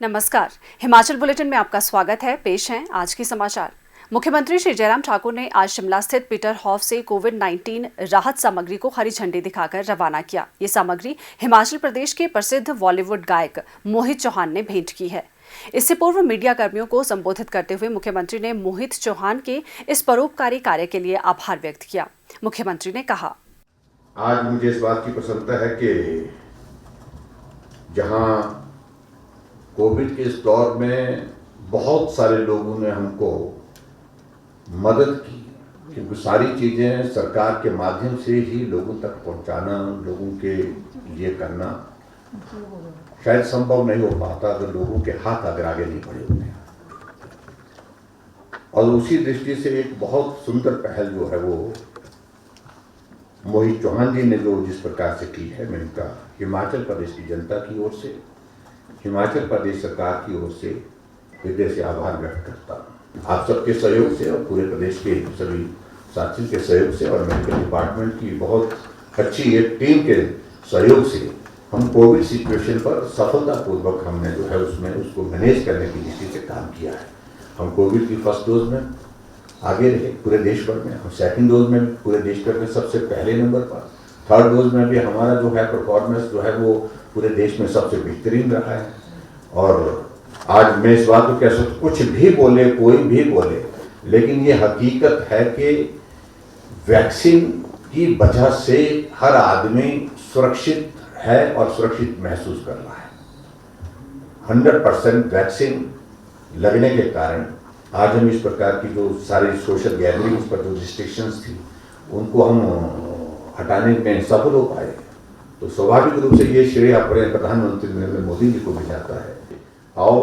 नमस्कार, हिमाचल बुलेटिन में आपका स्वागत है। पेश हैं आज के समाचार। मुख्यमंत्री श्री जयराम ठाकुर ने आज शिमला स्थित पीटर हॉफ से कोविड-19 राहत सामग्री को हरी झंडी दिखाकर रवाना किया। ये सामग्री हिमाचल प्रदेश के प्रसिद्ध बॉलीवुड गायक मोहित चौहान ने भेंट की है। इससे पूर्व मीडिया कर्मियों को संबोधित करते हुए मुख्यमंत्री ने मोहित चौहान के इस परोपकारी कार्य के लिए आभार व्यक्त किया। मुख्यमंत्री ने कहा, आज मुझे इस बात की प्रसन्नता है कि जहां कोविड के इस दौर में बहुत सारे लोगों ने हमको मदद की, क्योंकि सारी चीज़ें सरकार के माध्यम से ही लोगों तक पहुंचाना, लोगों के लिए करना शायद संभव नहीं हो पाता अगर लोगों के हाथ अगर आगे नहीं बढ़े होते। और उसी दृष्टि से एक बहुत सुंदर पहल जो है वो मोहित चौहान जी ने जो जिस प्रकार से की है, मैं इनका हिमाचल प्रदेश की जनता की ओर से, हिमाचल प्रदेश सरकार की ओर से हृदय से आभार व्यक्त करता हूँ। आप सबके सहयोग से और पूरे प्रदेश के सभी साथियों के सहयोग से और मेडिकल डिपार्टमेंट की बहुत अच्छी एक टीम के सहयोग से हम कोविड सिचुएशन पर सफलतापूर्वक हमने जो है उसको मैनेज करने की दृष्टि से काम किया है। हम कोविड की फर्स्ट डोज में आगे रहे पूरे देश भर में, हम सेकंड डोज में पूरे देश भर में सबसे पहले नंबर पर, थर्ड डोज में भी हमारा जो है परफॉर्मेंस जो है वो पूरे देश में सबसे बेहतरीन रहा है। और आज मैं इस बात को कह सकता हूँ, कुछ भी बोले, कोई भी बोले, लेकिन ये हकीकत है कि वैक्सीन की वजह से हर आदमी सुरक्षित है और सुरक्षित महसूस कर रहा है। 100% वैक्सीन लगने के कारण आज हम इस प्रकार की जो सारी सोशल गैदरिंग्स पर जो रिस्ट्रिक्शंस थी उनको हम हटाने में सफल हो पाए। तो स्वाभाविक रूप से ये श्रेय अपने प्रधानमंत्री नरेंद्र मोदी जी को भी जाता है। आओ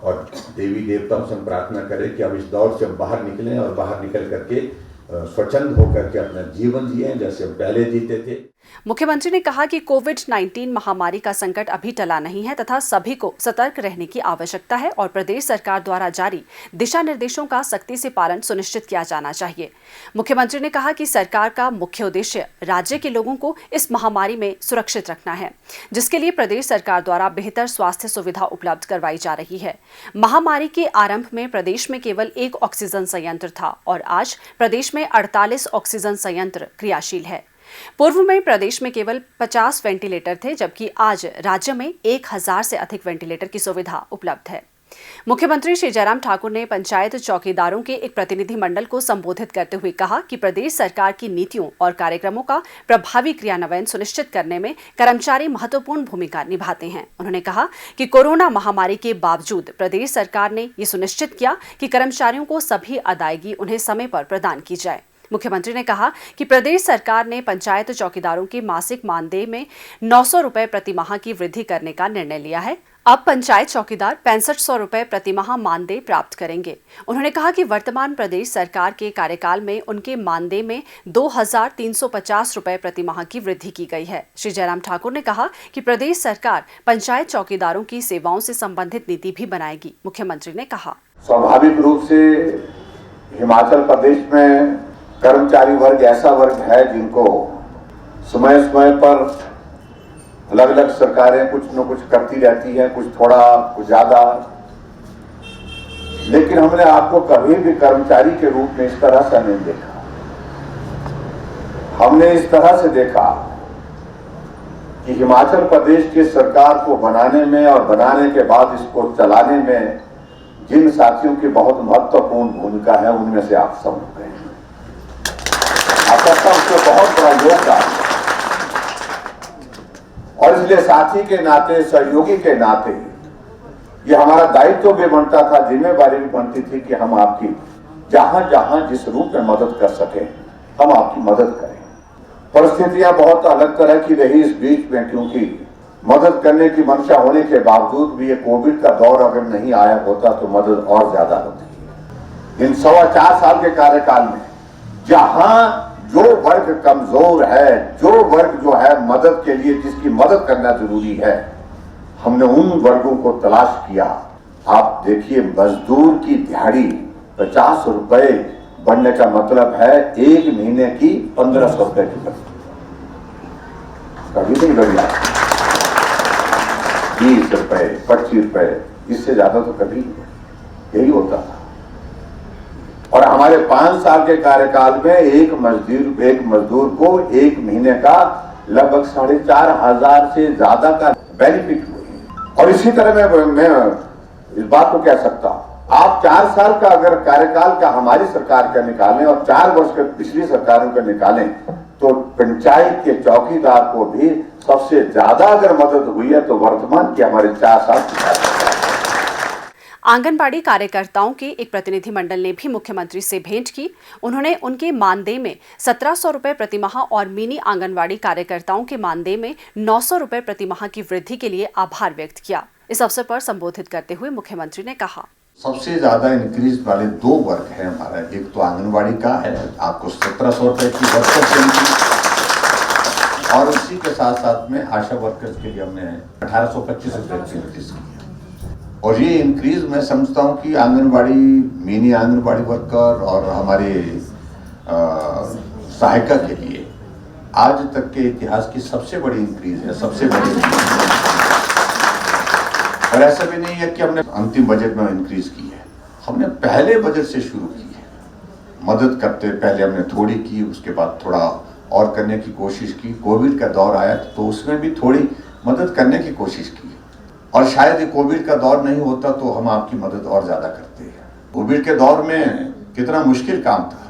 और देवी देवताओं से हम प्रार्थना करें कि अब इस दौर से हम बाहर निकलें और बाहर निकल करके स्वच्छंद होकर के अपना जीवन जिए जैसे हम पहले जीते थे। मुख्यमंत्री ने कहा कि कोविड-19 महामारी का संकट अभी टला नहीं है तथा सभी को सतर्क रहने की आवश्यकता है और प्रदेश सरकार द्वारा जारी दिशा निर्देशों का सख्ती से पालन सुनिश्चित किया जाना चाहिए। मुख्यमंत्री ने कहा कि सरकार का मुख्य उद्देश्य राज्य के लोगों को इस महामारी में सुरक्षित रखना है, जिसके लिए प्रदेश सरकार द्वारा बेहतर स्वास्थ्य सुविधा उपलब्ध करवाई जा रही है। महामारी के आरंभ में प्रदेश में केवल 1 ऑक्सीजन संयंत्र था और आज प्रदेश में 48 ऑक्सीजन संयंत्र क्रियाशील है। पूर्व में प्रदेश में केवल 50 वेंटिलेटर थे, जबकि आज राज्य में 1000 से अधिक वेंटिलेटर की सुविधा उपलब्ध है। मुख्यमंत्री श्री जयराम ठाकुर ने पंचायत चौकीदारों के एक प्रतिनिधिमंडल को संबोधित करते हुए कहा कि प्रदेश सरकार की नीतियों और कार्यक्रमों का प्रभावी क्रियान्वयन सुनिश्चित करने में कर्मचारी महत्वपूर्ण भूमिका निभाते हैं। उन्होंने कहा कि कोरोना महामारी के बावजूद प्रदेश सरकार ने ये सुनिश्चित किया कि कर्मचारियों को सभी अदायगी उन्हें समय पर प्रदान की जाए। मुख्यमंत्री ने कहा कि प्रदेश सरकार ने पंचायत चौकीदारों के मासिक मानदेय में 900 रुपए प्रति माह की वृद्धि करने का निर्णय लिया है। अब पंचायत चौकीदार 6500 रुपए प्रति माह मानदेय प्राप्त करेंगे। उन्होंने कहा कि वर्तमान प्रदेश सरकार के कार्यकाल में उनके मानदेय में 2350 रुपए प्रति माह की वृद्धि की गई है। श्री जयराम ठाकुर ने कहा कि प्रदेश सरकार पंचायत चौकीदारों की सेवाओं से संबंधित नीति भी बनाएगी। मुख्यमंत्री ने कहा, स्वाभाविक रूप से हिमाचल प्रदेश में कर्मचारी वर्ग ऐसा वर्ग है जिनको समय समय पर अलग अलग सरकारें कुछ न कुछ करती रहती है, कुछ थोड़ा कुछ ज्यादा, लेकिन हमने आपको कभी भी कर्मचारी के रूप में इस तरह से नहीं देखा। हमने इस तरह से देखा कि हिमाचल प्रदेश की सरकार को बनाने में और बनाने के बाद इसको चलाने में जिन साथियों की बहुत महत्वपूर्ण भूमिका है उनमें से आप सब लोग हैं। आपका उसको बहुत बड़ा योगदान और इसलिए साथी के नाते, सहयोगी के नाते ये हमारा दायित्व भी बनता था, जिम्मेवारी भी बनती थी कि हम आपकी जहां जहां जिस रूप में मदद कर सके हम आपकी मदद करें। परिस्थितियां बहुत अलग तरह की रही इस बीच में, क्योंकि मदद करने की मंशा होने के बावजूद भी ये कोविड का दौर अगर नहीं आया होता तो मदद और ज्यादा होती। इन 4.25 साल के कार्यकाल में जहां जो वर्ग कमजोर है, जो वर्ग जो है मदद के लिए जिसकी मदद करना जरूरी है, हमने उन वर्गों को तलाश किया। आप देखिए, मजदूर की दिहाड़ी 50 रुपए बढ़ने का मतलब है 1 महीने की 1500 रुपए की बचत। कभी नहीं बढ़ जाए 20 रुपए, 25 रुपए, इससे ज्यादा तो कभी नहीं। यही होता था। और हमारे 5 साल के कार्यकाल में एक मजदूर को 1 महीने का लगभग 4,500 से ज्यादा का बेनिफिट हुए। और इसी तरह मैं इस बात को कह सकता हूं, आप 4 साल का अगर कार्यकाल का हमारी सरकार का निकालें और 4 वर्ष के पिछली सरकारों का निकालें, तो पंचायत के चौकीदार को भी सबसे ज्यादा अगर मदद हुई है तो वर्तमान के हमारे 4 साल की। आंगनबाड़ी कार्यकर्ताओं के एक प्रतिनिधिमंडल ने भी मुख्यमंत्री से भेंट की। उन्होंने उनके मानदेय में 1700 रुपए प्रतिमाह और मिनी आंगनबाड़ी कार्यकर्ताओं के मानदेय में 900 रुपए प्रतिमाह की वृद्धि के लिए आभार व्यक्त किया। इस अवसर पर संबोधित करते हुए मुख्यमंत्री ने कहा, सबसे ज्यादा इंक्रीज वाले 2 वर्ग है हमारा। एक तो आंगनबाड़ी का है, आपको 1700 रुपए की वर्कर्स मिलेगी, और उसी के साथ साथ में आशा वर्कर्स के लिए हमने 1825 रुपए की इंक्रीज की है। और ये इंक्रीज मैं समझता हूँ कि आंगनबाड़ी, मिनी आंगनबाड़ी वर्कर और हमारे सहायिका के लिए आज तक के इतिहास की सबसे बड़ी इंक्रीज है, सबसे बड़ी इंक्रीज। और ऐसा भी नहीं है कि हमने अंतिम बजट में इंक्रीज की है, हमने पहले बजट से शुरू की है मदद करते। पहले हमने थोड़ी की, उसके बाद थोड़ा और करने की कोशिश की। कोविड का दौर आया तो उसमें भी थोड़ी मदद करने की कोशिश की, और शायद कोविड का दौर नहीं होता तो हम आपकी मदद और ज्यादा करते हैं। कोविड के दौर में कितना मुश्किल काम था।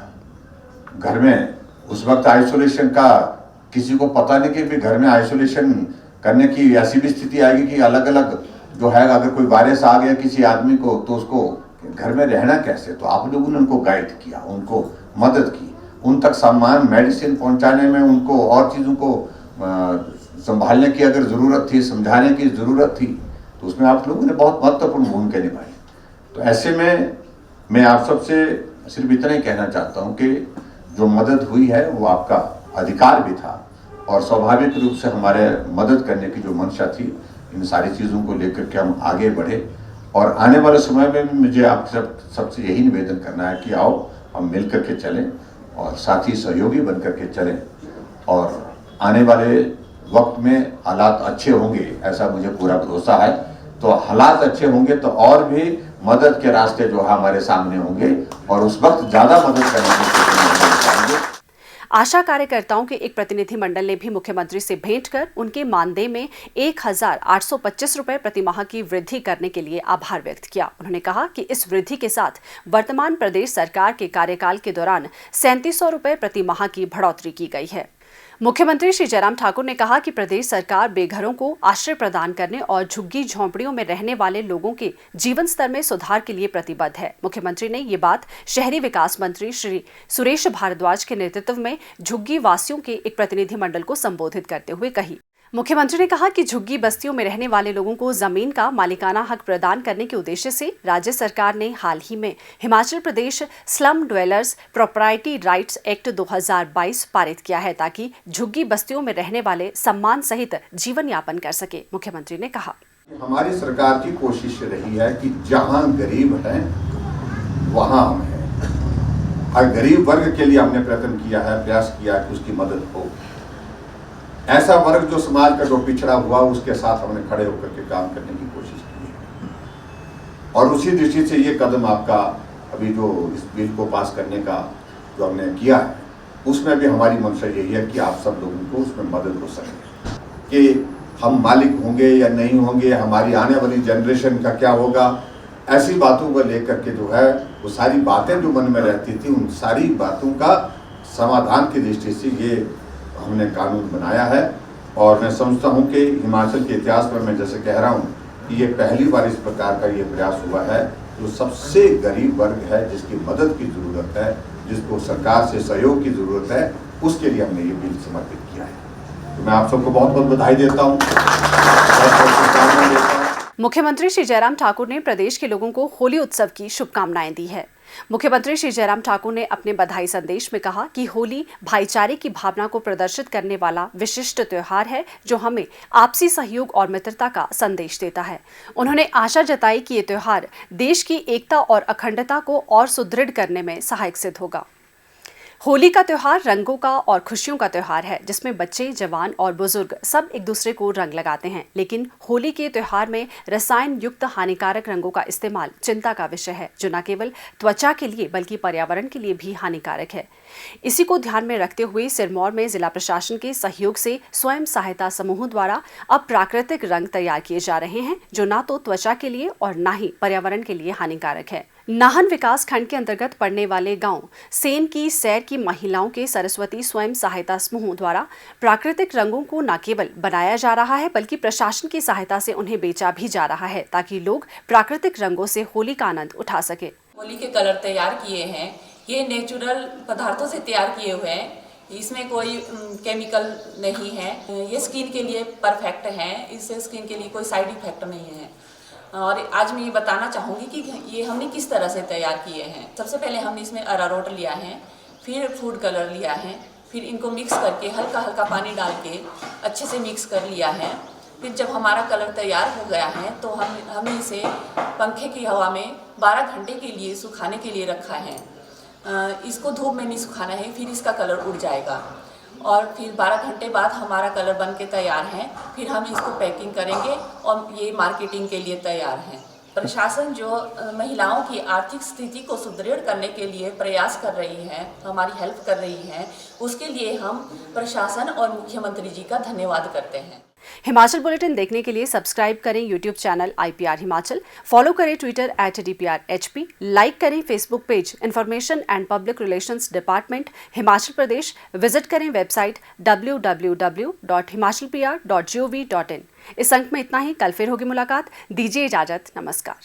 घर में उस वक्त आइसोलेशन का किसी को पता नहीं कि भी घर में आइसोलेशन करने की ऐसी भी स्थिति आएगी कि अलग अलग जो है, अगर कोई वायरस आ गया किसी आदमी को तो उसको घर में रहना कैसे। तो आप लोगों ने उनको गाइड किया, उनको मदद की, उन तक सामान मेडिसिन पहुंचाने में, उनको और चीज़ों को संभालने की अगर ज़रूरत थी, समझाने की ज़रूरत थी, तो उसमें आप लोगों ने बहुत महत्वपूर्ण भूमिका निभाई। तो ऐसे में मैं आप सबसे सिर्फ इतना ही कहना चाहता हूँ कि जो मदद हुई है वो आपका अधिकार भी था, और स्वाभाविक रूप से हमारे मदद करने की जो मंशा थी, इन सारी चीज़ों को लेकर के हम आगे बढ़े। और आने वाले समय में भी मुझे आप सबसे यही निवेदन करना है कि आओ हम मिल करके चलें और साथी सहयोगी बन करके चलें, और आने वाले वक्त में हालात अच्छे होंगे, ऐसा मुझे पूरा भरोसा है। तो हालात अच्छे होंगे तो और भी मदद के रास्ते जो है हमारे सामने होंगे, और उस वक्त ज़्यादा मदद करने की कोशिश करेंगे। आशा कार्यकर्ताओं के एक प्रतिनिधिमंडल ने भी मुख्यमंत्री से भेंट कर उनके मानदेय में 1825 रुपए प्रतिमाह की वृद्धि करने के लिए आभार व्यक्त किया। उन्होंने कहा कि इस वृद्धि के साथ वर्तमान प्रदेश सरकार के कार्यकाल के दौरान 3700 रुपए प्रतिमाह की बढ़ोतरी की गई है। मुख्यमंत्री श्री जयराम ठाकुर ने कहा कि प्रदेश सरकार बेघरों को आश्रय प्रदान करने और झुग्गी झोंपड़ियों में रहने वाले लोगों के जीवन स्तर में सुधार के लिए प्रतिबद्ध है। मुख्यमंत्री ने ये बात शहरी विकास मंत्री श्री सुरेश भारद्वाज के नेतृत्व में झुग्गी वासियों के एक प्रतिनिधिमंडल को संबोधित करते हुए कही। मुख्यमंत्री ने कहा कि झुग्गी बस्तियों में रहने वाले लोगों को जमीन का मालिकाना हक प्रदान करने के उद्देश्य से राज्य सरकार ने हाल ही में Himachal Pradesh slum dwellers property rights act 2022 पारित किया है, ताकि झुग्गी बस्तियों में रहने वाले सम्मान सहित जीवन यापन कर सके। मुख्यमंत्री ने कहा, हमारी सरकार की कोशिश रही है कि जहां गरीब है वहां हम हैं। हर गरीब वर्ग के लिए हमने प्रयत्न किया है, प्रयास किया है कि उसकी मदद हो। ऐसा वर्ग जो समाज का जो पिछड़ा हुआ, उसके साथ हमने खड़े होकर के काम करने की कोशिश की है। और उसी दृष्टि से ये कदम आपका अभी जो इस बिल को पास करने का जो हमने किया है, उसमें भी हमारी मंशा यही है कि आप सब लोगों को उसमें मदद हो सके। कि हम मालिक होंगे या नहीं होंगे, हमारी आने वाली जनरेशन का क्या होगा, ऐसी बातों को लेकर के जो है वो सारी बातें जो मन में रहती थी, उन सारी बातों का समाधान की दृष्टि से ये हमने कानून बनाया है। और मैं समझता हूँ कि हिमाचल के इतिहास में मैं जैसे कह रहा हूँ कि ये पहली बार इस प्रकार का ये प्रयास हुआ है। जो सबसे गरीब वर्ग है, जिसकी मदद की ज़रूरत है, जिसको सरकार से सहयोग की ज़रूरत है, उसके लिए हमने ये बिल समर्पित किया है। तो मैं आप सबको बहुत बहुत बधाई देता हूँ। मुख्यमंत्री श्री जयराम ठाकुर ने प्रदेश के लोगों को होली उत्सव की शुभकामनाएं दी है। मुख्यमंत्री श्री जयराम ठाकुर ने अपने बधाई संदेश में कहा कि होली भाईचारे की भावना को प्रदर्शित करने वाला विशिष्ट त्योहार है, जो हमें आपसी सहयोग और मित्रता का संदेश देता है। उन्होंने आशा जताई कि ये त्योहार देश की एकता और अखंडता को और सुदृढ़ करने में सहायक सिद्ध होगा। होली का त्योहार रंगों का और खुशियों का त्योहार है, जिसमें बच्चे, जवान और बुजुर्ग सब एक दूसरे को रंग लगाते हैं। लेकिन होली के त्योहार में रसायन युक्त हानिकारक रंगों का इस्तेमाल चिंता का विषय है, जो न केवल त्वचा के लिए बल्कि पर्यावरण के लिए भी हानिकारक है। इसी को ध्यान में रखते हुए सिरमौर में जिला प्रशासन के सहयोग से स्वयं सहायता समूहों द्वारा अब प्राकृतिक रंग तैयार किए जा रहे हैं, जो न तो त्वचा के लिए और न ही पर्यावरण के लिए हानिकारक है। नाहन विकास खंड के अंतर्गत पड़ने वाले गांव सेन की सैर की महिलाओं के सरस्वती स्वयं सहायता समूह द्वारा प्राकृतिक रंगों को न केवल बनाया जा रहा है, बल्कि प्रशासन की सहायता से उन्हें बेचा भी जा रहा है, ताकि लोग प्राकृतिक रंगों से होली का आनंद उठा सके। होली के कलर तैयार किए हैं, ये नेचुरल पदार्थों से तैयार किए हुए हैं, इसमें कोई केमिकल नहीं है, ये स्किन के लिए परफेक्ट है, इससे स्किन के लिए कोई साइड इफेक्ट नहीं है। और आज मैं ये बताना चाहूँगी कि ये हमने किस तरह से तैयार किए हैं। सबसे पहले हमने इसमें अरारोट लिया है, फिर फूड कलर लिया है, फिर इनको मिक्स करके हल्का हल्का पानी डाल के अच्छे से मिक्स कर लिया है। फिर जब हमारा कलर तैयार हो गया है तो हमने इसे पंखे की हवा में 12 घंटे के लिए सुखाने के लिए रखा है। इसको धूप में नहीं सुखाना है, फिर इसका कलर उड़ जाएगा और फिर 12 घंटे बाद हमारा कलर बन के तैयार है। फिर हम इसको पैकिंग करेंगे और ये मार्केटिंग के लिए तैयार है। प्रशासन जो महिलाओं की आर्थिक स्थिति को सुदृढ़ करने के लिए प्रयास कर रही है, हमारी हेल्प कर रही है, उसके लिए हम प्रशासन और मुख्यमंत्री जी का धन्यवाद करते हैं। हिमाचल बुलेटिन देखने के लिए सब्सक्राइब करें YouTube channel IPR Himachal, follow करें ट्विटर @DPRHP, लाइक करें Facebook page information and public relations department Himachal Pradesh, visit करें वेबसाइट www.himachalpr.gov.in। इस अंक में इतना ही, कल फिर होगी मुलाकात। दीजिए इजाजत, नमस्कार।